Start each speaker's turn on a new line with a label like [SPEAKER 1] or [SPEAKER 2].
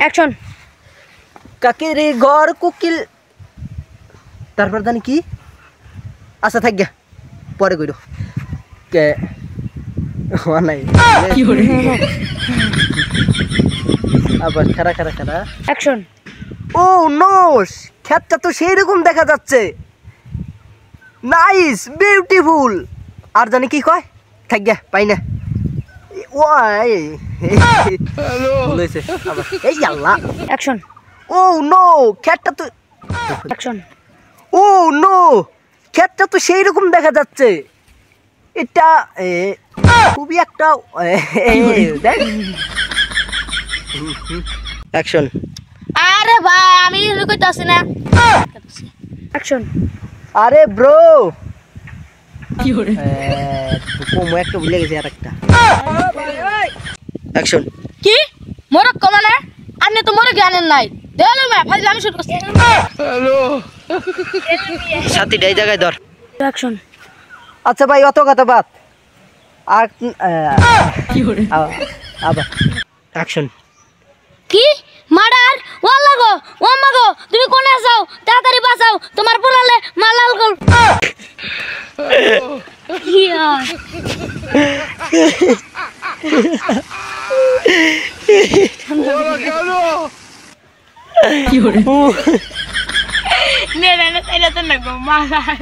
[SPEAKER 1] Action.
[SPEAKER 2] কাকের ঘর কুকিল, তারপর জানি কি? আচ্ছা থাক গা, পরে কইরো। কে নাই আবার খারা খারা খারা।
[SPEAKER 1] অ্যাকশন।
[SPEAKER 2] ও নোস, ক্ষেতটা তো সেই রকম দেখা যাচ্ছে। Nice, beautiful. আর জানি কি কয়? থাক গা, পাই না। ওয়াই ভুল হয়েছে আবার। এই আল্লাহ।
[SPEAKER 1] অ্যাকশন।
[SPEAKER 2] ও নো, ক্ষেতটা তো
[SPEAKER 1] অ্যাকশন।
[SPEAKER 2] ও নো, ক্ষেতটা তো সেই রকম দেখা যাচ্ছে। এটা খুবই একটা অ্যাকশন।
[SPEAKER 1] আরে ভাই আমি কইতাছি না। অ্যাকশন।
[SPEAKER 2] আরে ব্রো কি করে কোমো একটা ভুলে গেছি আর একটা। অ্যাকশন।
[SPEAKER 1] কি মোরক মানে আপনি তো মোরক জানেন নাই। দেলো মে ফাইল আমি শুট করছি। হ্যালো
[SPEAKER 2] সাথী এই জায়গায় ধর।
[SPEAKER 1] অ্যাকশন।
[SPEAKER 2] আচ্ছা ভাই অত কথা বাদ। আর কি করে আবার অ্যাকশন।
[SPEAKER 1] কি মার্ডার ওয়াল্লা গো ও আম্মা গো তুমি কোনে আছো তাড়াতাড়ি বাঁচাও তোমার পোলালে মালাল গল। ইয়া
[SPEAKER 2] কি করে
[SPEAKER 1] নে নে নে এটা তো না গো মালাল।